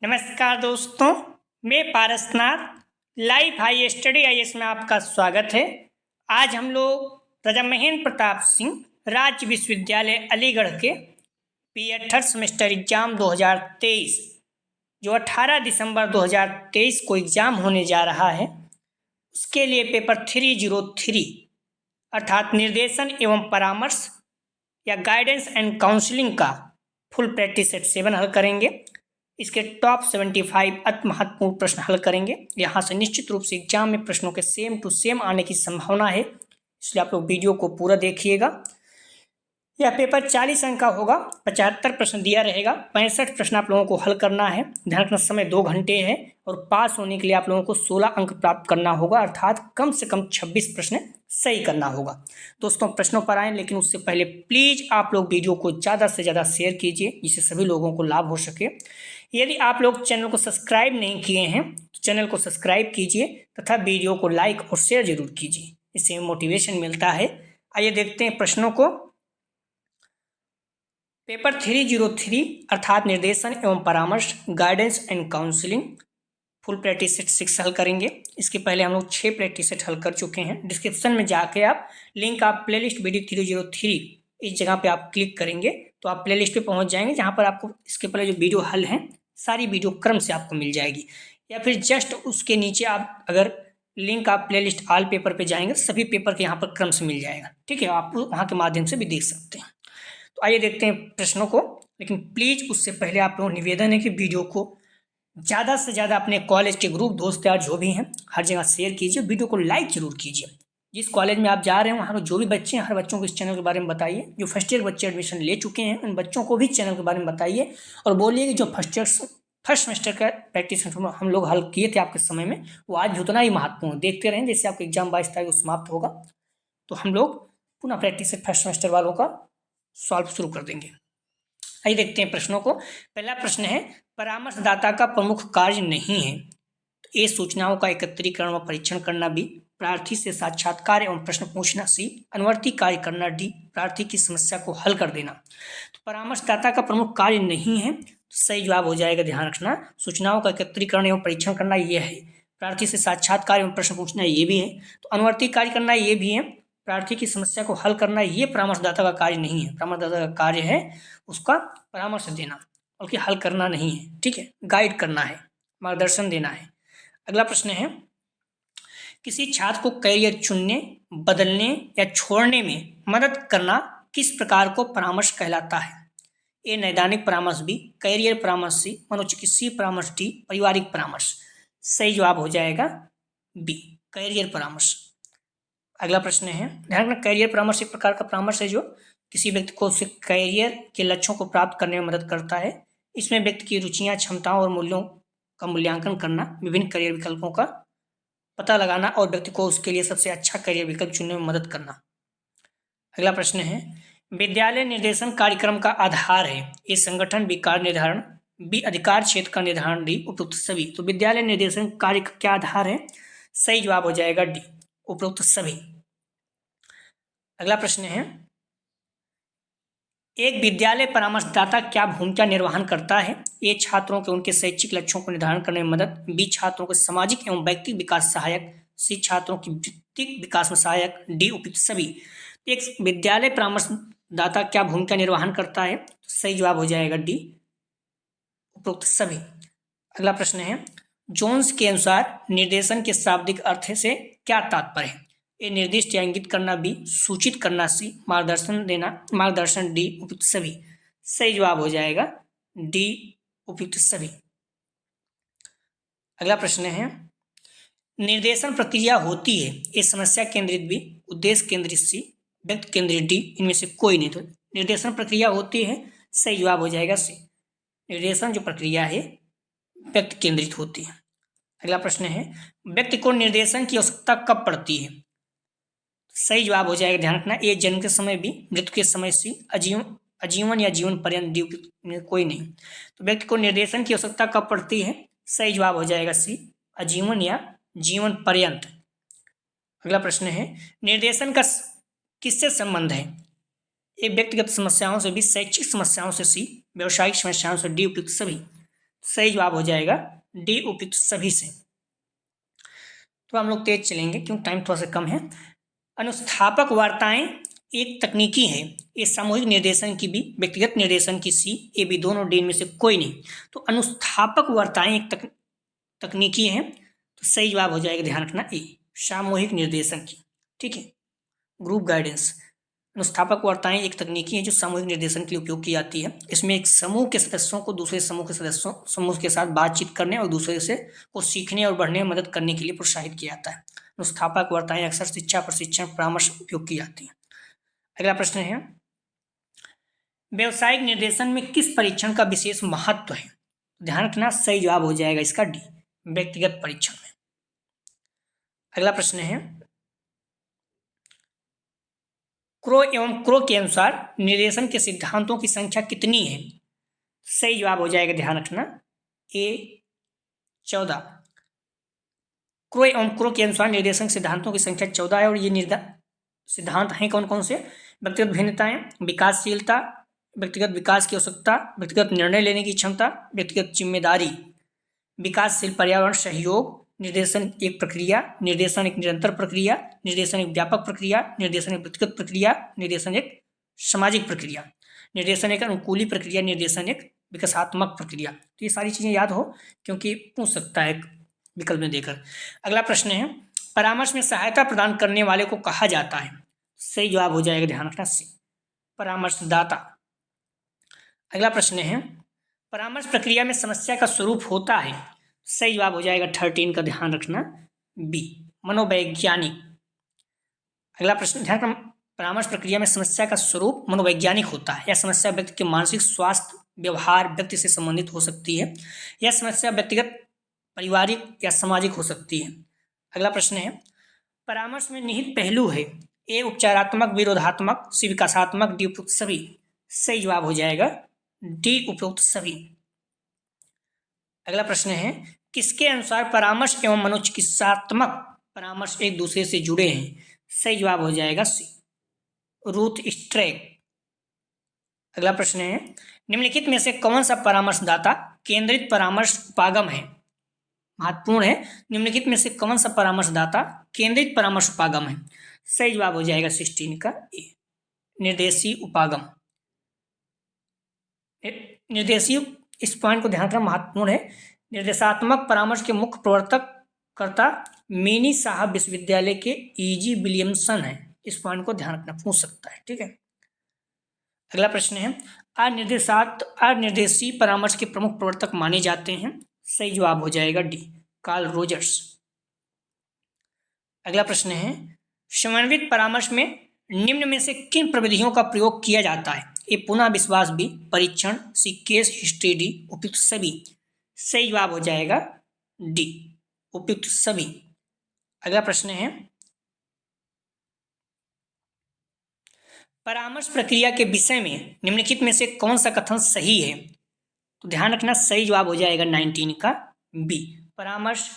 नमस्कार दोस्तों, मैं Parasnath live high study IAS में आपका स्वागत है। आज हम लोग राजा महेंद्र प्रताप सिंह राज्य विश्वविद्यालय अलीगढ़ के बी.एड थर्ड सेमेस्टर एग्जाम 2023 जो 18 दिसंबर 2023 को एग्जाम होने जा रहा है, उसके लिए पेपर 303 अर्थात निर्देशन एवं परामर्श या गाइडेंस एंड काउंसलिंग का फुल प्रैक्टिस सेट 7 हल करेंगे। इसके टॉप 75 अति महत्वपूर्ण प्रश्न हल करेंगे। यहाँ से निश्चित रूप से एग्जाम में प्रश्नों के सेम टू सेम आने की संभावना है, इसलिए आप लोग वीडियो को पूरा देखिएगा। यह पेपर 40 अंक का होगा, 75 प्रश्न दिया रहेगा, 65 प्रश्न आप लोगों को हल करना है। ध्यान रखना समय 2 घंटे है और पास होने के लिए आप लोगों को 16 अंक प्राप्त करना होगा, अर्थात कम से कम 26 प्रश्न सही करना होगा। दोस्तों प्रश्नों पर आएँ, लेकिन उससे पहले प्लीज आप लोग वीडियो को ज़्यादा से ज़्यादा शेयर कीजिए, जिससे सभी लोगों को लाभ हो सके। यदि आप लोग चैनल को सब्सक्राइब नहीं किए हैं तो चैनल को सब्सक्राइब कीजिए तथा वीडियो को लाइक और शेयर जरूर कीजिए, इससे मोटिवेशन मिलता है। आइए देखते हैं प्रश्नों को। पेपर 303 अर्थात निर्देशन एवं परामर्श guidance and counselling full practice set 6 हल करेंगे। इसके पहले हम लोग 6 प्रैक्टिस सेट हल कर चुके हैं। डिस्क्रिप्शन में जाके आप लिंक प्लेलिस्ट वीडियो 303 इस जगह पे आप क्लिक करेंगे तो आप प्लेलिस्ट पे पहुंच जाएंगे, जहां पर आपको इसके पहले जो वीडियो हल हैं सारी वीडियो क्रम से आपको मिल जाएगी। या फिर जस्ट उसके नीचे आप अगर लिंक प्लेलिस्ट ऑल पेपर पे जाएंगे तो सभी पेपर के यहाँ पर क्रम से मिल जाएगा। ठीक है, आप वहाँ के माध्यम से भी देख सकते हैं। तो आइए देखते हैं प्रश्नों को, लेकिन प्लीज उससे पहले आप लोगों निवेदन है कि वीडियो को ज़्यादा से ज़्यादा अपने कॉलेज के ग्रुप दोस्त यार जो भी हैं हर जगह शेयर कीजिए, वीडियो को लाइक जरूर कीजिए। जिस कॉलेज में आप जा रहे हैं वहाँ जो भी बच्चे हैं हर बच्चों को इस चैनल के बारे में बताइए। जो फर्स्ट ईयर बच्चे एडमिशन ले चुके हैं उन बच्चों को भी चैनल के बारे में बताइए और बोलिए कि जो फर्स्ट सेमेस्टर का प्रैक्टिस हम लोग हल किए थे आपके समय में, वो आज भी उतना ही महत्वपूर्ण। देखते रहें, जैसे आपका एग्जाम 22 तारीख को समाप्त होगा तो हम लोग पुनः प्रैक्टिस फर्स्ट सेमेस्टर वालों का सॉल्व शुरू कर देंगे। आइए देखते हैं प्रश्नों को। पहला प्रश्न है, परामर्शदाता का प्रमुख कार्य नहीं है तो ए सूचनाओं का एकत्रीकरण व परीक्षण करना, बी प्रार्थी से साक्षात्कार एवं प्रश्न पूछना, सी अनुवर्ती कार्य करना, डी प्रार्थी की समस्या को हल कर देना। तो परामर्शदाता का प्रमुख कार्य नहीं है तो सही जवाब हो जाएगा, ध्यान रखना, सूचनाओं का एकत्रीकरण एवं परीक्षण करना यह है। प्रार्थी से साक्षात्कार एवं प्रश्न पूछना ये भी है। तो अनुवर्ती कार्य करना ये भी है। प्रार्थी की समस्या को हल करना ये परामर्शदाता का कार्य नहीं है। परामर्शदाता का कार्य है उसका परामर्श देना, बल्कि हल करना नहीं है। ठीक है, गाइड करना है, मार्गदर्शन देना है। अगला प्रश्न है, किसी छात्र को करियर चुनने, बदलने या छोड़ने में मदद करना किस प्रकार को परामर्श कहलाता है? ए नैदानिक परामर्श, बी करियर परामर्श, सी मनोचिकित्सीय परामर्श, डी पारिवारिक परामर्श। सही जवाब हो जाएगा बी करियर परामर्श। अगला प्रश्न है, ध्यान रखना, करियर परामर्श एक प्रकार का परामर्श है जो किसी व्यक्ति को उसके करियर के लक्ष्यों को प्राप्त करने में मदद करता है। इसमें व्यक्ति की रुचियां, क्षमताओं और मूल्यों का मूल्यांकन करना, विभिन्न करियर विकल्पों का पता लगाना और व्यक्ति को उसके लिए सबसे अच्छा करियर विकल्प चुनने में मदद करना। अगला प्रश्न है, विद्यालय निर्देशन कार्यक्रम का आधार है ए संगठन, बी कार्य निर्धारण, बी अधिकार क्षेत्र का निर्धारण, डी उपरोक्त सभी। तो विद्यालय निर्देशन कार्य का क्या आधार है? सही जवाब हो जाएगा डी उपरोक्त सभी। अगला प्रश्न है, एक विद्यालय परामर्शदाता क्या भूमिका निर्वहन करता है? ए छात्रों के उनके शैक्षिक लक्ष्यों को निर्धारण करने में मदद, बी छात्रों के सामाजिक एवं व्यक्तिगत विकास सहायक, सी छात्रों की वृत्तिक विकास में सहायक, डी उपयुक्त सभी। एक विद्यालय परामर्शदाता क्या भूमिका निर्वहन करता है? तो सही जवाब हो जाएगा डी उपयुक्त सभी। अगला प्रश्न है, जोन्स के अनुसार निर्देशन के शाब्दिक अर्थ से क्या तात्पर्य है? ए निर्दिष्ट या इंगित करना, बी सूचित करना, सी मार्गदर्शन देना, मार्गदर्शन, डी उपयुक्त सभी। सही जवाब हो जाएगा डी उपयुक्त सभी। अगला प्रश्न है, निर्देशन प्रक्रिया होती है ए समस्या केंद्रित, बी उद्देश्य केंद्रित, सी व्यक्ति केंद्रित, डी इनमें से कोई नहीं। तो निर्देशन प्रक्रिया होती है, सही जवाब हो जाएगा सी निर्देशन जो प्रक्रिया है व्यक्ति केंद्रित होती है। अगला प्रश्न है, व्यक्ति को निर्देशन की आवश्यकता कब पड़ती है? सही जवाब हो जाएगा, ध्यान रखना, ए जन्म के समय, बी मृत्यु के समय, सी आजीवन या जीवन पर्यंत, डी कोई नहीं। तो व्यक्ति को निर्देशन की आवश्यकता कब पड़ती है? सही जवाब हो जाएगा सी आजीवन या जीवन पर्यंत। अगला प्रश्न है, निर्देशन का किससे संबंध है? ए व्यक्तिगत समस्याओं से, बी शैक्षिक समस्याओं से, सी व्यवसायिक समस्याओं से, डी उपयुक्त सभी। सही जवाब हो जाएगा डी, उपयुक्त सभी से। तो हम लोग तेज चलेंगे क्योंकि टाइम थोड़ा सा कम है। अनुस्थापक वार्ताएं एक तकनीकी है, ये सामूहिक निर्देशन की भी, व्यक्तिगत निर्देशन की सी, ए बी दोनों, डी में से कोई नहीं। तो अनुस्थापक वार्ताएं एक तकनीकी है, तो सही जवाब हो जाएगा, ध्यान रखना, ए, सामूहिक निर्देशन की। ठीक है, ग्रुप गाइडेंस। अनुस्थापक वार्ताएं एक तकनीकी है जो सामूहिक निर्देशन के लिए उपयोग की जाती है। इसमें एक समूह के सदस्यों को दूसरे समूह के समूह के साथ बातचीत करने और दूसरे से को सीखने और बढ़ने में मदद करने के लिए प्रोत्साहित किया जाता है। अनुस्थापक वार्ताएं अक्सर शिक्षा, प्रशिक्षण, परामर्श उपयोग की जाती हैं। अगला प्रश्न है, व्यवसायिक निर्देशन में किस परीक्षण का विशेष महत्व है? ध्यान रखना, सही जवाब हो जाएगा इसका डी, व्यक्तिगत परीक्षण में। अगला प्रश्न है, क्रो एवं क्रो के अनुसार निर्देशन के सिद्धांतों की संख्या कितनी है? सही जवाब हो जाएगा, ध्यान रखना, ए 14। क्रो एवं क्रो के अनुसार निर्देशन सिद्धांतों की संख्या 14 है और ये सिद्धांत हैं कौन कौन से? व्यक्तिगत भिन्नताएं, विकासशीलता, व्यक्तिगत विकास की आवश्यकता, व्यक्तिगत निर्णय लेने की क्षमता, व्यक्तिगत जिम्मेदारी, विकासशील पर्यावरण सहयोग, निर्देशन एक प्रक्रिया, निर्देशन एक निरंतर प्रक्रिया, निर्देशन एक व्यापक प्रक्रिया, निर्देशन एक व्यक्तिगत प्रक्रिया, निर्देशन एक सामाजिक प्रक्रिया, निर्देशन एक अनुकूली प्रक्रिया, निर्देशन एक विकासात्मक प्रक्रिया। तो ये सारी चीजें याद हो क्योंकि पूछ सकता है विकल्प में देकर। अगला प्रश्न है, परामर्श में सहायता प्रदान करने वाले को कहा जाता है? सही जवाब हो जाएगा, ध्यान रखना, सी, परामर्शदाता। अगला प्रश्न है, परामर्श प्रक्रिया में समस्या का स्वरूप होता है? सही जवाब हो जाएगा 13 का, ध्यान रखना, बी, मनोवैज्ञानिक। अगला प्रश्न, ध्यान रखना, परामर्श प्रक्रिया में समस्या का स्वरूप मनोवैज्ञानिक होता है। यह समस्या व्यक्ति के मानसिक स्वास्थ्य, व्यवहार, व्यक्ति से संबंधित हो सकती है। यह समस्या व्यक्तिगत, पारिवारिक या सामाजिक हो सकती है। अगला प्रश्न है, परामर्श में निहित पहलू है? ए उपचारात्मक, विरोधात्मक, सी विकासात्मक, डी उपयुक्त सभी। सही जवाब हो जाएगा डी, उपयुक्त सभी। अगला प्रश्न है, किसके अनुसार परामर्श एवं मनोचिकित्सात्मक परामर्श एक दूसरे से जुड़े हैं? सही जवाब हो जाएगा सी, रूथ स्ट्रैक। अगला प्रश्न है, निम्नलिखित में से कौन सा परामर्शदाता केंद्रित परामर्श उपागम है? महत्वपूर्ण है, निम्नलिखित में से कौन सा परामर्शदाता केंद्रित परामर्श उपागम है? सही जवाब हो जाएगा 16 का, ए, निर्देशी उपागम। निर्देशीय, इस पॉइंट को ध्यान रखना, महत्वपूर्ण है। निर्देशात्मक परामर्श के मुख्य प्रवर्तक कर्ता मिनी साहब विश्वविद्यालय के E.G. विलियमसन है। इस पॉइंट को ध्यान रखना, पूछ सकता है। ठीक है, अगला प्रश्न है, अनिर्देशीय परामर्श के प्रमुख प्रवर्तक माने जाते हैं? सही जवाब हो जाएगा डी, कार्ल रोजर्स। अगला प्रश्न है, समन्वित परामर्श में निम्न में से किन प्रविधियों का प्रयोग किया जाता है? ए पुनः विश्वास बी, परीक्षण सी, केस हिस्ट्री डी, उपयुक्त सभी। सही जवाब हो जाएगा डी, उपयुक्त सभी। अगला प्रश्न है, परामर्श प्रक्रिया के विषय में निम्नलिखित में से कौन सा कथन सही है? तो ध्यान रखना, सही जवाब हो जाएगा 19 का, बी, परामर्श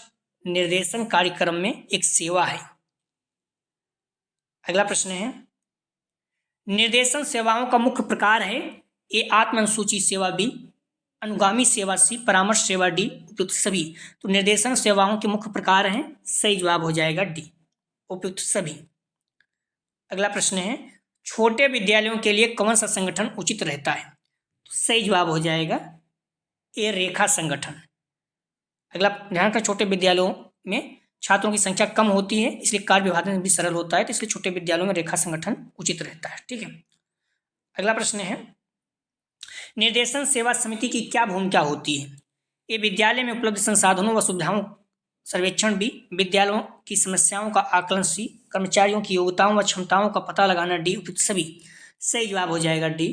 निर्देशन कार्यक्रम में एक सेवा है। अगला प्रश्न है, निर्देशन सेवाओं का मुख्य प्रकार है? ए आत्म अनुसूची सेवा बी, अनुगामी सेवा सी, परामर्श सेवा डी, उपयुक्त सभी। तो निर्देशन सेवाओं के मुख्य प्रकार हैं, सही जवाब हो जाएगा डी, उपयुक्त सभी। अगला प्रश्न है, छोटे विद्यालयों के लिए कौन सा संगठन उचित रहता है? तो सही जवाब हो जाएगा ए, रेखा संगठन। अगला ध्यान रखना, छोटे विद्यालयों में छात्रों की संख्या कम होती है, इसलिए कार्य विभाजन भी सरल होता है, तो इसलिए छोटे विद्यालयों में रेखा संगठन उचित रहता है। ठीक है, अगला प्रश्न है, निर्देशन सेवा समिति की क्या भूमिका होती है? ए विद्यालय में उपलब्ध संसाधनों व सुविधाओं सर्वेक्षण बी, विद्यालयों की समस्याओं का आकलन सी, कर्मचारियों की योग्यताओं व क्षमताओं का पता लगाना डी, उपयुक्त सभी। सही जवाब हो जाएगा डी,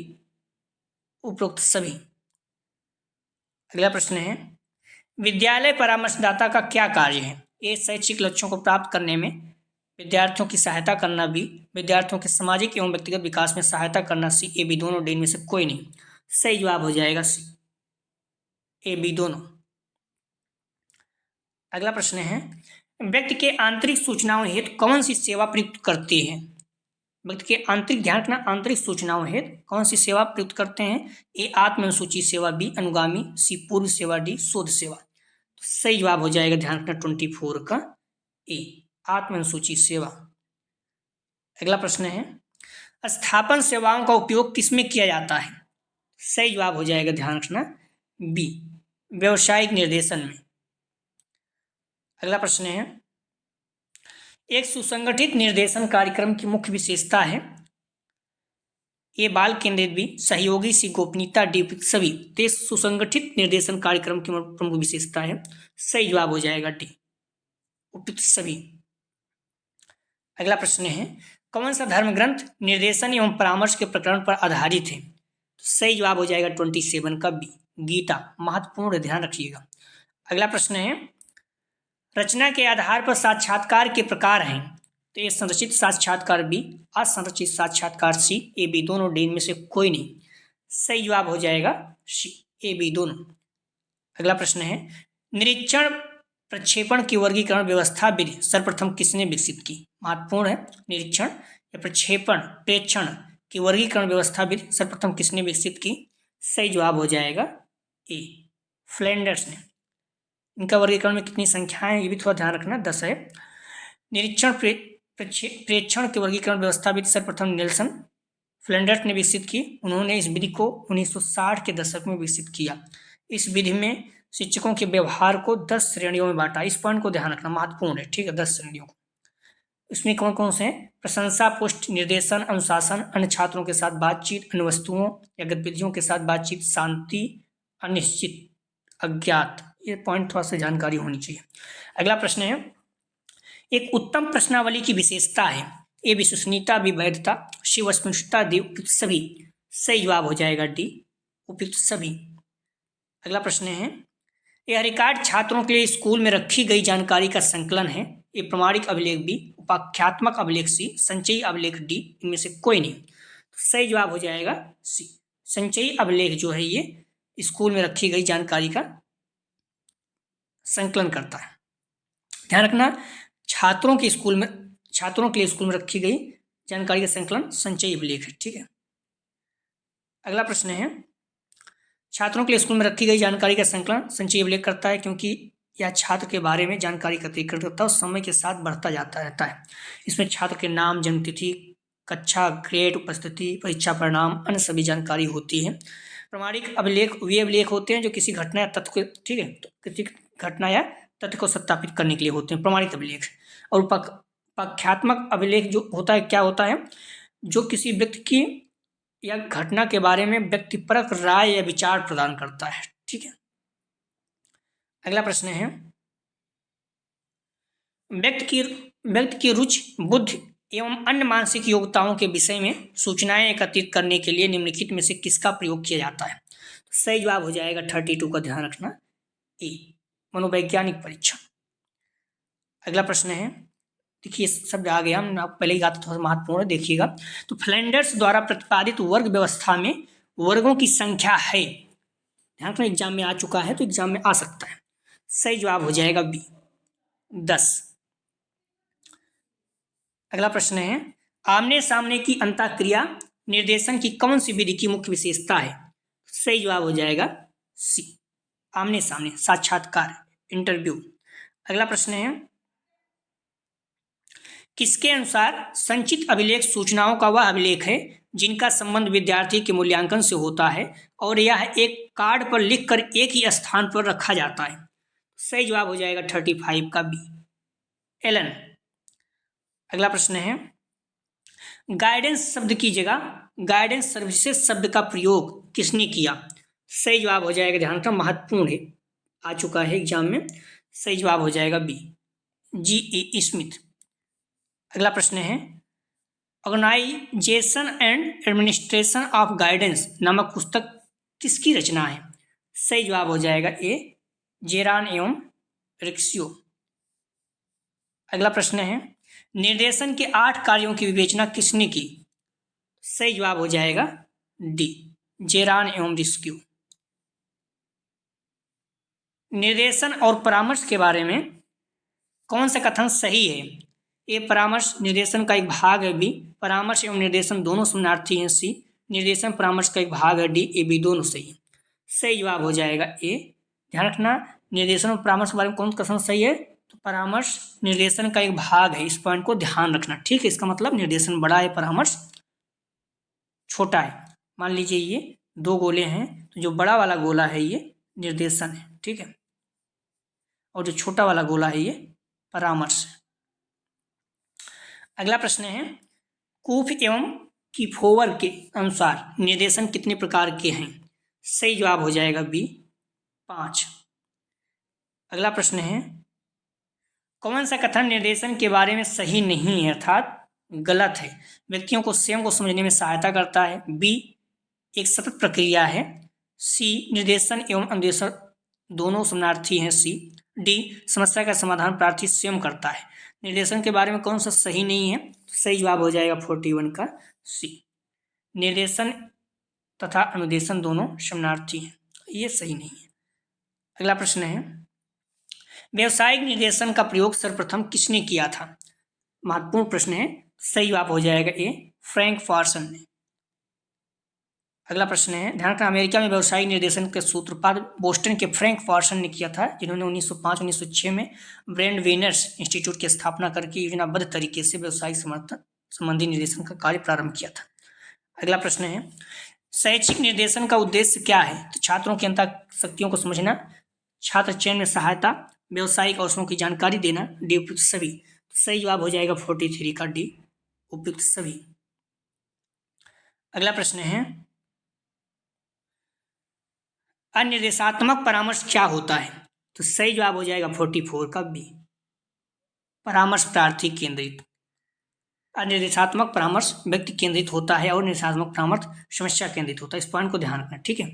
उपयुक्त सभी। अगला प्रश्न है, विद्यालय परामर्शदाता का क्या कार्य है? ए शैक्षिक लक्ष्यों को प्राप्त करने में विद्यार्थियों की सहायता करना बी, विद्यार्थियों के सामाजिक एवं व्यक्तिगत विकास में सहायता करना सी, ए बी दोनों, डी में से कोई नहीं। सही जवाब हो जाएगा सी, ए बी दोनों। अगला प्रश्न है, व्यक्ति के आंतरिक सूचनाओं हेतु कौन सी सेवा प्रयुक्त करती है? व्यक्ति के आंतरिक, ध्यान रखना, आंतरिक सूचनाओं हेतु कौन सी सेवा प्रयुक्त करते हैं? ए आत्म अनुसूची सेवा, बी अनुगामी, सी पूर्व सेवा, डी शोध सेवा। तो सही जवाब हो जाएगा, ध्यान रखना, 24 का ए, आत्म अनुसूची सेवा। अगला प्रश्न है, स्थापन सेवाओं का उपयोग किसमें किया जाता है? सही जवाब हो जाएगा, ध्यान रखना, बी व्यवसायिक निर्देशन में। अगला प्रश्न है, एक सुसंगठित निर्देशन कार्यक्रम की मुख्य विशेषता है? ए बाल केंद्रित, बी सहयोगी, सी गोपनीयता, डी सभी। तो सुसंगठित निर्देशन कार्यक्रम की प्रमुख विशेषता है। सही जवाब हो जाएगा डी, उपयुक्त सभी। अगला प्रश्न है, कौन सा धर्म ग्रंथ निर्देशन एवं परामर्श के प्रकरण पर आधारित है? सही जवाब हो जाएगा 27 का बी, गीता। महत्वपूर्ण, ध्यान रखिएगा। अगला प्रश्न है, रचना के आधार पर साक्षात्कार के प्रकार हैं? तो ये संरचित साक्षात्कार बी, असंरचित साक्षात्कार सी, ए बी दोनों, डी इनमें से कोई नहीं। सही जवाब हो जाएगा सी, ए बी दोनों। अगला प्रश्न है, निरीक्षण प्रक्षेपण की वर्गीकरण व्यवस्था विधि सर्वप्रथम किसने विकसित की? महत्वपूर्ण है, निरीक्षण या प्रक्षेपण, प्रेक्षण की वर्गीकरण व्यवस्था विधि सर्वप्रथम किसने विकसित की? सही जवाब हो जाएगा ए, फ्लैंडर्स ने। इनका वर्गीकरण में कितनी संख्याएं, ये भी थोड़ा ध्यान रखना, 10 है। निरीक्षण प्रेक्षण के वर्गीकरण व्यवस्था विधि सर्वप्रथम नेल्सन फ्लैंडर्स ने विकसित की। उन्होंने इस विधि को 1960 के दशक में विकसित किया। इस विधि में शिक्षकों के व्यवहार को 10 श्रेणियों में बांटा। इस पॉइंट को ध्यान रखना, महत्वपूर्ण है, ठीक है, 10 श्रेणियों को। इसमें कौन कौन से हैं? प्रशंसा, पुष्ट, निर्देशन, अनुशासन, अन्य छात्रों के साथ बातचीत, अन्य वस्तुओं या गतिविधियों के साथ बातचीत, शांति, अनिश्चित, अज्ञात। ये पॉइंट थोड़ा सा जानकारी होनी चाहिए। अगला प्रश्न है, एक उत्तम प्रश्नावली की विशेषता है? ए विश्वसनीयता, बी वैधता, सी वस्तुनिष्ठता, डी उपयुक्त सभी। सही जवाब हो जाएगा डी, उपयुक्त सभी। अगला प्रश्न है, यह रिकॉर्ड छात्रों के लिए स्कूल में रखी गई जानकारी का संकलन है? ये प्रमाणिक अभिलेख बी, उपाख्यात्मक अभिलेख सी, संचयी अभिलेख डी, इनमें से कोई नहीं। तो सही जवाब हो जाएगा सी, संचयी अभिलेख जो है ये स्कूल में रखी गई जानकारी का संकलन करता है। ध्यान रखना, छात्रों के लिए स्कूल में रखी गई जानकारी का संकलन संचयी अभिलेख है, ठीक है। अगला प्रश्न है, छात्रों के लिए स्कूल में रखी गई जानकारी का संकलन संचयी अभिलेख करता है क्योंकि यह छात्र के बारे में जानकारी एकत्रित करता है और समय के साथ बढ़ता जाता रहता है। इसमें छात्र के नाम, जन्मतिथि, कक्षा, ग्रेड, उपस्थिति, परीक्षा परिणाम, अन्य सभी जानकारी होती है। प्रमाणिक अभिलेख वे अभिलेख होते हैं जो किसी घटना या तथ्य को, ठीक है, तो किसी घटना या तथ्य को सत्यापित करने के लिए होते हैं, प्रमाणित अभिलेख। और उपाख्यात्मक अभिलेख जो होता है, क्या होता है? जो किसी व्यक्ति की या घटना के बारे में व्यक्तिपरक राय या विचार प्रदान करता है, ठीक है। अगला प्रश्न है, व्यक्ति की रुचि, बुद्धि एवं अन्य मानसिक योग्यताओं के विषय में सूचनाएं एकत्रित करने के लिए निम्नलिखित में से किसका प्रयोग किया जाता है? सही जवाब हो जाएगा 32 का, ध्यान रखना, ए मनोवैज्ञानिक परीक्षण। अगला प्रश्न है, देखिए शब्द आ गया, हम पहले ही कहा था, थोड़ा महत्वपूर्ण है, देखिएगा। तो फ्लैंडर्स द्वारा प्रतिपादित वर्ग व्यवस्था में वर्गों की संख्या है? ध्यान रखना, एग्जाम में आ चुका है तो एग्जाम में आ सकता है। सही जवाब हो जाएगा बी, 10। अगला प्रश्न है, आमने सामने की अंतःक्रिया निर्देशन की कौन सी विधि की मुख्य विशेषता है? सही जवाब हो जाएगा सी, आमने सामने, साक्षात्कार, इंटरव्यू। अगला प्रश्न है, किसके अनुसार संचित अभिलेख सूचनाओं का वह अभिलेख है जिनका संबंध विद्यार्थी के मूल्यांकन से होता है और यह एक कार्ड पर लिखकर एक ही स्थान पर रखा जाता है? सही जवाब हो जाएगा 35 का बी, एलन। अगला प्रश्न है, गाइडेंस शब्द की जगह गाइडेंस सर्विसेज शब्द का प्रयोग किसने किया? सही जवाब हो जाएगा, ध्यान रखना, महत्वपूर्ण है, आ चुका है एग्जाम में। सही जवाब हो जाएगा बी, जी.ई. स्मिथ। अगला प्रश्न है, organization and administration of guidance नामक पुस्तक किसकी रचना है? सही जवाब हो जाएगा ए, जेरान एवं रिक्सियो। अगला प्रश्न है, निर्देशन के 8 कार्यों की विवेचना किसने की? सही जवाब हो जाएगा डी, जेरान एवं रिक्सियो। निर्देशन और परामर्श के बारे में कौन सा कथन सही है? ए परामर्श निर्देशन का एक भाग है, बी परामर्श एवं निर्देशन दोनों समानार्थी हैं, सी निर्देशन परामर्श का एक भाग है, डी ए बी दोनों सही है। सही जवाब हो जाएगा ए। ध्यान रखना, निर्देशन और परामर्श के बारे में कौन सा कथन सही है, तो परामर्श निर्देशन का एक भाग है, इस पॉइंट को ध्यान रखना, ठीक है। इसका मतलब निर्देशन बड़ा है, परामर्श छोटा है। मान लीजिए ये दो गोले हैं, तो जो बड़ा वाला गोला है ये निर्देशन है, ठीक है, और जो छोटा वाला गोला है ये परामर्श है। अगला प्रश्न है, कूफ एवं किफोवर के अनुसार निर्देशन कितने प्रकार के हैं। सही जवाब हो जाएगा बी 5। अगला प्रश्न है, कौन सा कथन निर्देशन के बारे में सही नहीं है अर्थात गलत है। व्यक्तियों को स्वयं को समझने में सहायता करता है, बी एक सतत प्रक्रिया है, सी निर्देशन एवं अनुदेशन दोनों समानार्थी हैं, सी डी समस्या का समाधान प्रार्थी स्वयं करता है। निर्देशन के बारे में कौन सा सही नहीं है, सही जवाब हो जाएगा 41 का सी। निर्देशन तथा अनुदेशन दोनों समानार्थी हैं, ये सही नहीं है। अगला प्रश्न है, व्यावसायिक निर्देशन का प्रयोग सर्वप्रथम किसने किया था। महत्वपूर्ण प्रश्न है, सही जवाब हो जाएगा ए फ्रैंक फार्सन ने। अगला प्रश्न है, ध्यान रखना, अमेरिका में व्यावसायिक निर्देशन के सूत्रपात बोस्टन के फ्रैंक फार्सन ने किया था, जिन्होंने 1905-1906 में ब्रेंड वेनर्स इंस्टीट्यूट की स्थापना करके योजनाबद्ध तरीके से व्यावसायिक समर्थन संबंधी निर्देशन का कार्य प्रारंभ किया था। अगला प्रश्न है, शैक्षिक निर्देशन का उद्देश्य क्या है, तो छात्रों की अंतः शक्तियों को समझना, छात्र चयन में सहायता, व्यावसायिक अवसरों की जानकारी देना, डी उपयुक्त सभी। सही जवाब हो जाएगा 43 का डी उपयुक्त सभी। अगला प्रश्न है, अनिर्देशात्मक परामर्श क्या होता है, तो सही जवाब हो जाएगा 44 का बी परामर्श प्रार्थी केंद्रित। अनिर्देशात्मक परामर्श व्यक्ति केंद्रित होता है और निर्देशात्मक परामर्श समस्या केंद्रित होता है, इस पॉइंट को ध्यान रखना, ठीक है।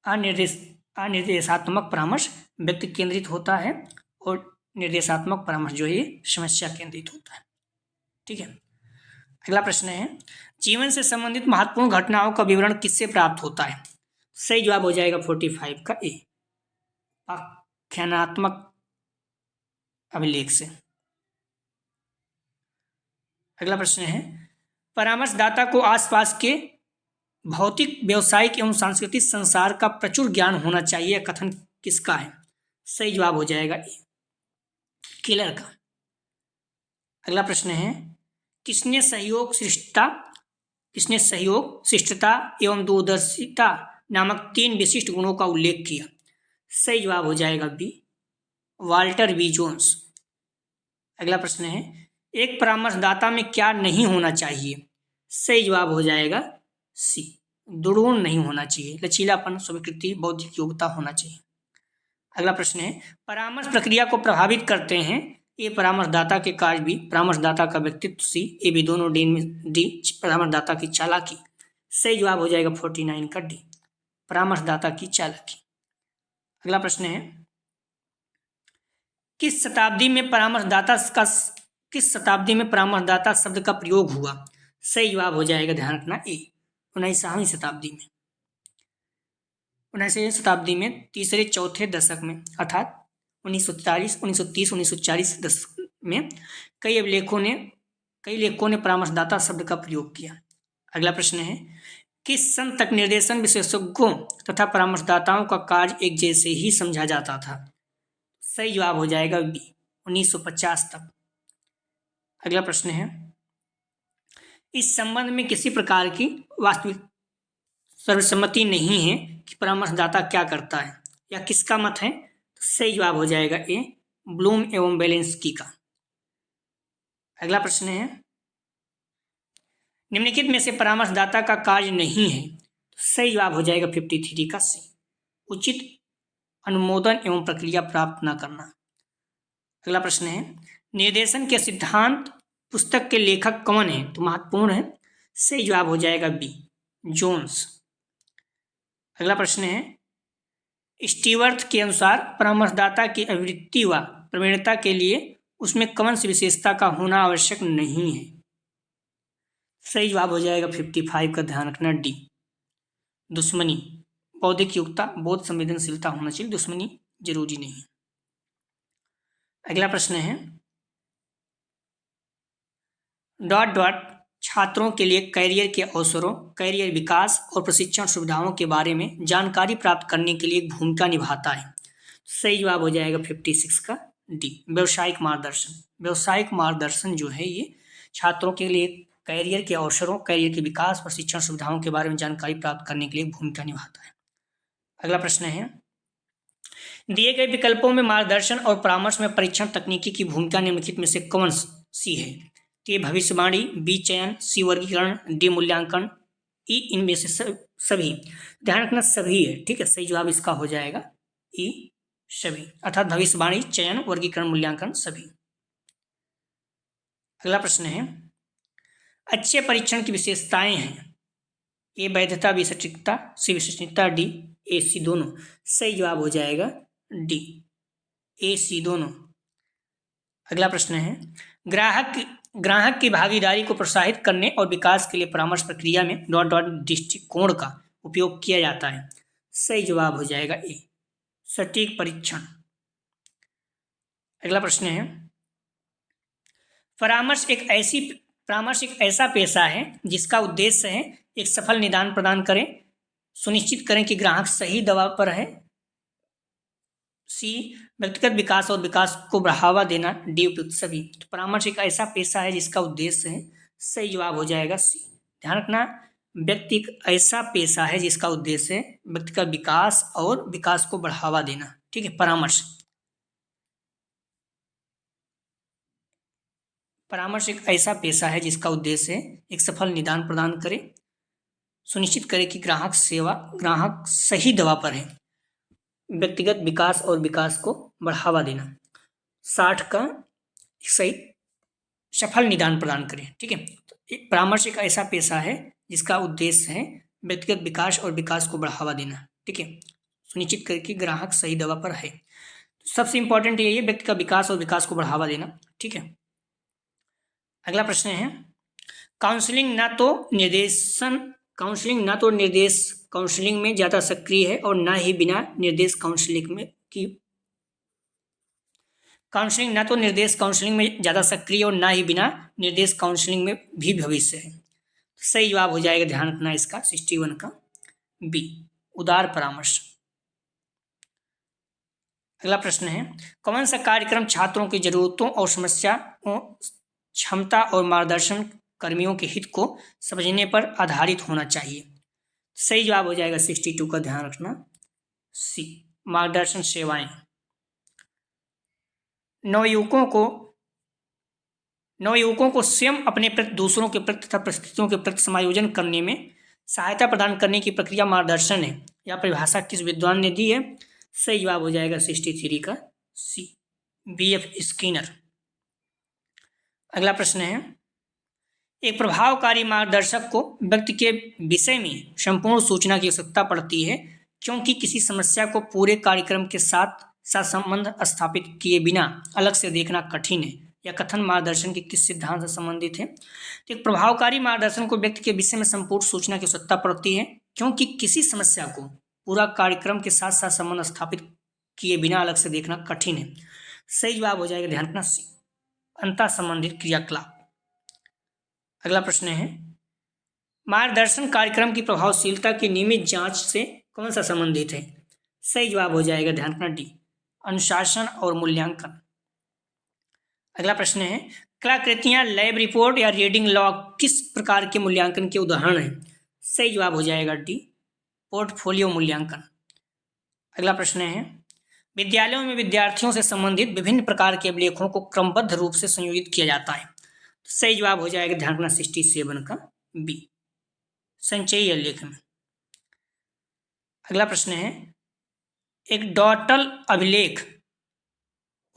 अनिर्देशात्मक परामर्श व्यक्ति केंद्रित होता है और निर्देशात्मक परामर्श जो है समस्या केंद्रित होता है, ठीक है। अगला प्रश्न है, जीवन से संबंधित महत्वपूर्ण घटनाओं का विवरण किससे प्राप्त होता है। सही जवाब हो जाएगा 45 का ए आख्यानात्मक अभिलेख से। अगला प्रश्न है, परामर्शदाता को आसपास के भौतिक, व्यावसायिक एवं सांस्कृतिक संसार का प्रचुर ज्ञान होना चाहिए, कथन किसका है। सही जवाब हो जाएगा ए किलर का। अगला प्रश्न है, किसने सहयोग, शिष्टता एवं दूरदर्शिता नामक 3 विशिष्ट गुणों का उल्लेख किया। सही जवाब हो जाएगा बी वाल्टर बी जोन्स। अगला प्रश्न है, एक परामर्शदाता में क्या नहीं होना चाहिए। सही जवाब हो जाएगा सी दुर्गुण नहीं होना चाहिए, लचीलापन, स्वीकृति, बौद्धिक योग्यता होना चाहिए। अगला प्रश्न है, परामर्श प्रक्रिया को प्रभावित करते हैं। ए परामर्शदाता के कार्य, बी परामर्शदाता का व्यक्तित्व, सी ए बी दोनों, डी परामर्शदाता की चालाकी। सही जवाब हो जाएगा 49 का डी परामर्शदाता की चालाकी। अगला प्रश्न है, किस शताब्दी में परामर्शदाता शब्द का प्रयोग हुआ। सही जवाब हो जाएगा, ध्यान रखना, ए 19वीं शताब्दी में। 19वीं शताब्दी में तीसरे चौथे दशक में, अर्थात 1930, 1940 दशक में कई लेखकों ने परामर्शदाता शब्द का प्रयोग किया। अगला प्रश्न है, किस सन तक निर्देशन विशेषज्ञों तथा परामर्शदाताओं का कार्य एक जैसे ही समझा जाता था। सही जवाब हो जाएगा बी 1950 तक। अगला प्रश्न है, इस संबंध में किसी प्रकार की वास्तविक सर्वसम्मति नहीं है कि परामर्शदाता क्या करता है या किसका मत है। तो सही जवाब हो जाएगा ए ब्लूम एवं बेलेंस्की का। अगला प्रश्न है, निम्नलिखित में से परामर्शदाता का कार्य नहीं है। तो सही जवाब हो जाएगा 53 का सी उचित अनुमोदन एवं प्रक्रिया प्राप्त न करना। अगला प्रश्न है, निर्देशन के सिद्धांत पुस्तक के लेखक कौन है। तो महत्वपूर्ण है, सही जवाब हो जाएगा बी जोन्स। अगला प्रश्न है, स्टीवर्थ के अनुसार परामर्शदाता की अभिवृत्ति व प्रवीणता के लिए उसमें कौन सी विशेषता का होना आवश्यक नहीं है। सही जवाब हो जाएगा 55 का, ध्यान रखना, डी दुश्मनी, बौद्धिक योग्यता, बोध संवेदनशीलता होना चाहिए, दुश्मनी जरूरी नहीं। अगला प्रश्न है डॉट डॉट छात्रों के लिए कैरियर के अवसरों, कैरियर विकास और प्रशिक्षण सुविधाओं के बारे में जानकारी प्राप्त करने के लिए एक भूमिका निभाता है। सही जवाब हो जाएगा 56 का डी, व्यवसायिक मार्गदर्शन। व्यवसायिक मार्गदर्शन जो है ये छात्रों के लिए कैरियर के अवसरों, कैरियर के विकास, प्रशिक्षण सुविधाओं के बारे में जानकारी प्राप्त करने के लिए भूमिका निभाता है। अगला प्रश्न है दिए गए विकल्पों में मार्गदर्शन और परामर्श में परीक्षण तकनीकी की भूमिका निम्नलिखित में से कौन सी है? तो भविष्यवाणी, बी चयन, सी वर्गीकरण, डी मूल्यांकन, ई इनमें से सभी। ध्यान रखना सभी है, ठीक है। सही जवाब इसका हो जाएगा ई सभी, अर्थात भविष्यवाणी, चयन, वर्गीकरण, मूल्यांकन सभी। अगला प्रश्न है अच्छे परीक्षण की विशेषताएं हैं। ए वैधता, बी सटीकता, सी विश्वसनीयता, डी ए सी दोनों। सही जवाब हो जाएगा डी ए सी दोनों। अगला प्रश्न है ग्राहक की भागीदारी को प्रोत्साहित करने और विकास के लिए परामर्श प्रक्रिया में डॉट डॉट दृष्टिकोण का उपयोग किया जाता है। सही जवाब हो जाएगा ए सटीक परीक्षण। अगला प्रश्न है परामर्श एक ऐसा पेशा है जिसका उद्देश्य है एक सफल निदान प्रदान करें, सुनिश्चित करें कि ग्राहक सही दवा पर है, सी व्यक्तिगत विकास और विकास को बढ़ावा देना, डी उपयुक्त सभी। तो परामर्श एक ऐसा पेशा है जिसका उद्देश्य है, सही जवाब हो जाएगा सी। ध्यान रखना व्यक्ति एक ऐसा पेशा है जिसका उद्देश्य है व्यक्तिगत विकास और विकास को बढ़ावा देना, ठीक है। परामर्श एक ऐसा पेशा है जिसका उद्देश्य है एक सफल निदान प्रदान करे, सुनिश्चित करे कि ग्राहक सही दवा पर है, व्यक्तिगत विकास और विकास को बढ़ावा देना, 60 का सही सफल निदान प्रदान करें, ठीक है। तो परामर्श एक ऐसा पेशा है जिसका उद्देश्य है व्यक्तिगत विकास और विकास को बढ़ावा देना, ठीक है, सुनिश्चित करें कि ग्राहक सही दवा पर है। तो सबसे इंपॉर्टेंट यही है व्यक्तिगत विकास और विकास को बढ़ावा देना, ठीक है। अगला प्रश्न है काउंसलिंग काउंसलिंग में ज़्यादा सक्रिय है और ना ही बिना निर्देश काउंसलिंग में ज़्यादा सक्रिय और ना ही बिना निर्देश काउंसलिंग में भी भविष्य है। सही जवाब हो जाएगा, ध्यान रखना इसका 61 का बी उदार परामर्श। अगला प्रश्न है कौन सा कार्यक्रम छात्रों की जरूरतों और समस्याओं, क्षमता और मार्गदर्शन कर्मियों के हित को समझने पर आधारित होना चाहिए। सही जवाब हो जाएगा 62 का, ध्यान रखना सी मार्गदर्शन सेवाएं। नवयुवकों को स्वयं अपने प्रति, दूसरों के प्रति तथा परिस्थितियों के प्रति समायोजन करने में सहायता प्रदान करने की प्रक्रिया मार्गदर्शन है। यह परिभाषा किस विद्वान ने दी है? सही जवाब हो जाएगा 63 का सी BF स्किनर। अगला प्रश्न है एक प्रभावकारी मार्गदर्शक को व्यक्ति के विषय में संपूर्ण सूचना की आवश्यकता पड़ती है क्योंकि किसी समस्या को पूरे कार्यक्रम के साथ संबंध स्थापित किए बिना अलग से देखना कठिन है। यह कथन मार्गदर्शन के किस सिद्धांत से संबंधित है? तो एक प्रभावकारी मार्गदर्शन को व्यक्ति के विषय में संपूर्ण सूचना की आवश्यकता पड़ती है क्योंकि किसी समस्या को पूरा कार्यक्रम के साथ संबंध स्थापित किए बिना अलग से देखना कठिन है। सही जवाब हो जाएगा, ध्यान रखना सी अंतः संबंधित क्रियाकलाप। अगला प्रश्न है मार्गदर्शन कार्यक्रम की प्रभावशीलता की नियमित जांच से कौन सा संबंधित है? सही जवाब हो जाएगा, ध्यान रखना डी अनुशासन और मूल्यांकन। अगला प्रश्न है कलाकृतियां, लैब रिपोर्ट या रीडिंग लॉग किस प्रकार के मूल्यांकन के उदाहरण हैं? सही जवाब हो जाएगा डी पोर्टफोलियो मूल्यांकन। अगला प्रश्न है विद्यालयों में विद्यार्थियों से संबंधित विभिन्न प्रकार के अभिलेखों को क्रमबद्ध रूप से संयोजित किया जाता है। सही जवाब हो जाएगा, ध्यान रखना 67 का बी संचयी अभिलेख में। अगला प्रश्न है एक डॉटल अभिलेख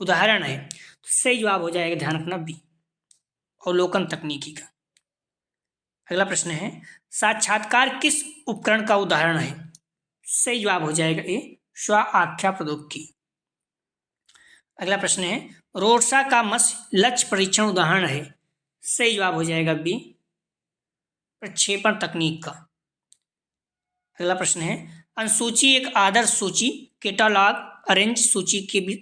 उदाहरण है। सही जवाब हो जाएगा, ध्यान रखना बी अवलोकन तकनीकी का। अगला प्रश्न है साक्षात्कार किस उपकरण का उदाहरण है? सही जवाब हो जाएगा ए स्व आख्या प्रौद्योगिकी। अगला प्रश्न है रोडसा का लक्ष्य परीक्षण उदाहरण है। सही जवाब हो जाएगा बी प्रक्षेपण तकनीक का। अगला प्रश्न है अनुसूची एक आदर्श सूची कैटलॉग अरेंज सूची के भी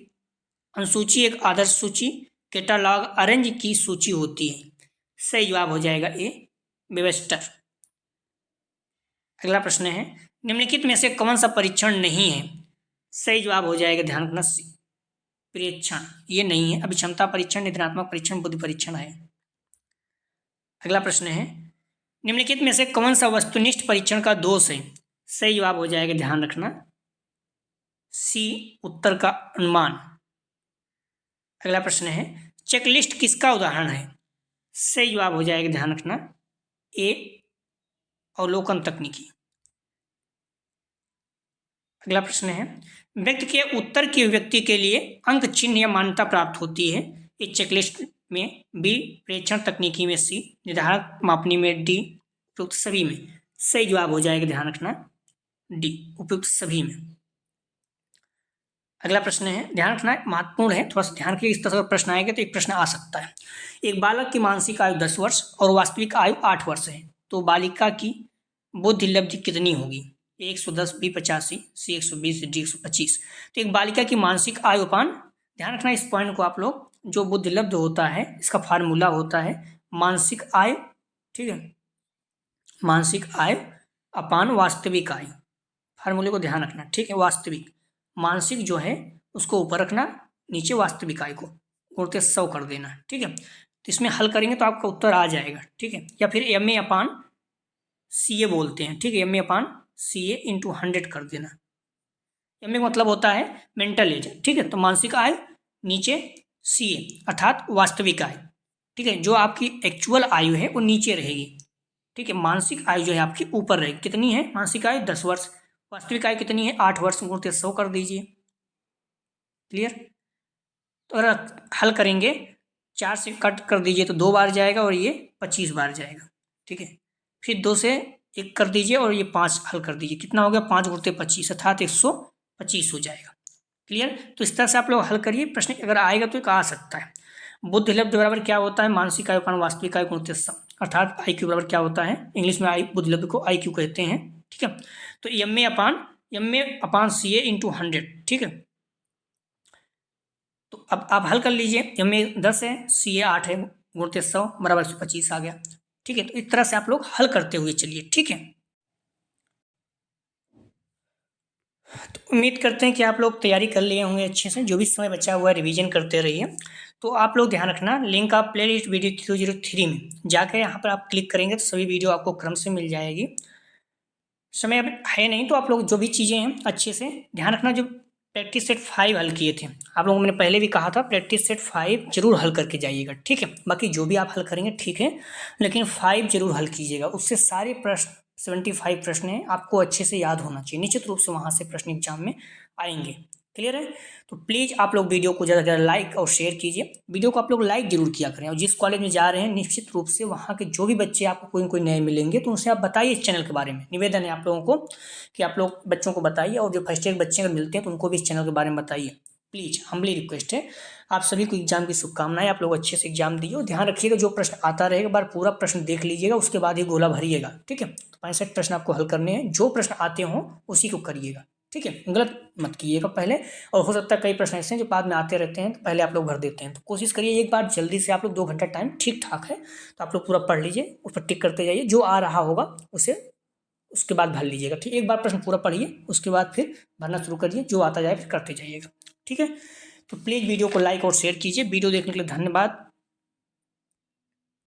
अनुसूची एक आदर्श सूची, कैटालॉग अरेंज की सूची होती है। सही जवाब हो जाएगा ए, वेबस्टर। अगला प्रश्न है, निम्नलिखित में से कौन सा परीक्षण नहीं है? सही जवाब हो जाएगा, ध्यान रखना, सी, परीक्षण ये नहीं है। अभिक्षमता परीक्षण, निदानात्मक परीक्षण, बुद्धि परीक्षण है। अगला प्रश्न है, निम्नलिखित में से कौन सा वस्तुनिष्ठ परीक्षण का दोष है? सही जवाब हो जाएगा, ध्यान रखना, सी, उत्तर का अनुमान। अगला प्रश्न है, चेकलिस्ट किसका उदाहरण है? सही जवाब हो जाएगा, ध्यान रखना, ए, अवलोकन तकनीकी। अगला प्रश्न है, व्यक्ति के उत्तर की अभिव्यक्ति के लिए अंक चिन्ह या मान्यता प्राप्त होती है। इस चेकलिस्ट में बी, प्रेक्षण तकनीकी में सी, निर्धारक मापनी में डी, उपयुक्त सभी में। सही जवाब हो जाएगा, ध्यान रखना, डी, उपयुक्त सभी में। अगला प्रश्न है, ध्यान रखना, महत्वपूर्ण है, थोड़ा सा ध्यान के, इस तरह का प्रश्न आएगा तो एक प्रश्न आ सकता है। एक बालक की मानसिक आयु 10 वर्ष और वास्तविक आयु 8 वर्ष है, तो बालिका की बुद्धि लब्धि कितनी होगी? 110, बी 85, सी 120, डी 125। तो एक बालिका की मानसिक आयु अपान, ध्यान रखना इस पॉइंट को आप लोग, जो बुद्धि लब्ध होता है इसका फार्मूला होता है मानसिक आयु, ठीक है, मानसिक आयु अपान वास्तविक आयु, फार्मूले को ध्यान रखना, ठीक है। वास्तविक, मानसिक जो है उसको ऊपर रखना, नीचे वास्तविक आयु को गुणित 100 कर देना, ठीक है। तो इसमें हल करेंगे तो आपका उत्तर आ जाएगा, ठीक है। या फिर एम ए अपान सी ए बोलते हैं, ठीक है, M A upon C A into 100 कर देना। एम ए मतलब होता है मेंटल एज, ठीक है। तो मानसिक आयु नीचे सी ए अर्थात वास्तविक आयु, ठीक है। जो आपकी एक्चुअल आयु है वो नीचे रहेगी, ठीक है। मानसिक आयु जो है आपकी ऊपर रहेगी। कितनी है मानसिक आयु? 10 वर्ष। वास्तविक आयु कितनी है? 8 वर्ष, गुणित 100 कर दीजिए। क्लियर? तो अगर हल करेंगे 4 से कट कर दीजिए तो 2 बार जाएगा और ये 25 बार जाएगा, ठीक है। फिर 2 से 1 कर दीजिए और ये 5 हल कर दीजिए, कितना हो गया? 5 गुणित 25 अर्थात 125 हो जाएगा। क्लियर? तो इस तरह से आप लोग हल करिए, प्रश्न अगर आएगा तो एक आ सकता है। बुद्धि लब्ध बराबर क्या होता है? मानसिक आयु अपान वास्तविक आयु गुणित 100, अर्थात आई क्यू बराबर क्या होता है? इंग्लिश में आई बुद्धि लब्ध को आई क्यू कहते हैं, ठीक है। तो M A upon C A into 100, ठीक है। तो अब आप हल कर लीजिए, एम ए 10 है, सी ए 8 है, गुणित 100 बराबर 125 आ गया, ठीक है। तो इस तरह से आप लोग हल करते हुए चलिए, ठीक है। तो उम्मीद करते हैं कि आप लोग तैयारी कर लिए होंगे अच्छे से। जो भी समय बचा हुआ है रिवीजन करते रहिए। तो आप लोग ध्यान रखना, लिंक आप प्ले लिस्ट वीडियो 203 में जाकर यहाँ पर आप क्लिक करेंगे तो सभी वीडियो आपको क्रम से मिल जाएगी। समय अब है नहीं तो आप लोग जो भी चीज़ें हैं अच्छे से ध्यान रखना। जो प्रैक्टिस सेट 5 हल किए थे आप लोगों, मैंने पहले भी कहा था प्रैक्टिस सेट 5 जरूर हल करके जाइएगा, ठीक है। बाकी जो भी आप हल करेंगे ठीक है, लेकिन 5 जरूर हल कीजिएगा। उससे सारे प्रश्न 75 प्रश्न हैं, आपको अच्छे से याद होना चाहिए। निश्चित रूप से वहाँ से प्रश्न एग्जाम में आएंगे। क्लियर है? तो प्लीज़ आप लोग वीडियो को ज़्यादा से ज़्यादा लाइक और शेयर कीजिए। वीडियो को आप लोग लाइक जरूर किया करें। और जिस कॉलेज में जा रहे हैं निश्चित रूप से वहाँ के जो भी बच्चे आपको कोई न कोई नए मिलेंगे तो उनसे आप बताइए इस चैनल के बारे में। निवेदन है आप लोगों को कि आप लोग बच्चों को बताइए, और जो फर्स्ट ईयर बच्चे अगर मिलते हैं तो उनको भी इस चैनल के बारे में बताइए। प्लीज़ हम्बली रिक्वेस्ट है। आप सभी को एग्जाम की शुभकामनाएं। आप लोग अच्छे से एग्जाम दिए और ध्यान रखिएगा जो प्रश्न आता रहेगा बार पूरा प्रश्न देख लीजिएगा, उसके बाद ही गोला भरिएगा, ठीक है। तो 65 प्रश्न आपको हल करने हैं, जो प्रश्न आते हों उसी को करिएगा, ठीक है। गलत मत कीजिएगा पहले। और हो सकता है कई प्रश्न ऐसे हैं जो बाद में आते रहते हैं तो पहले आप लोग भर देते हैं। तो कोशिश करिए एक बार जल्दी से, आप लोग 2 घंटा टाइम ठीक ठाक है तो आप लोग पूरा पढ़ लीजिए, उस पर टिक करते जाइए। जो आ रहा होगा उसे उसके बाद भर लीजिएगा, ठीक। एक बार प्रश्न पूरा पढ़िए, उसके बाद फिर भरना शुरू करिए, जो आता जाए फिर करते जाइएगा, ठीक है। तो प्लीज़ वीडियो को लाइक और शेयर कीजिए। वीडियो देखने के लिए धन्यवाद।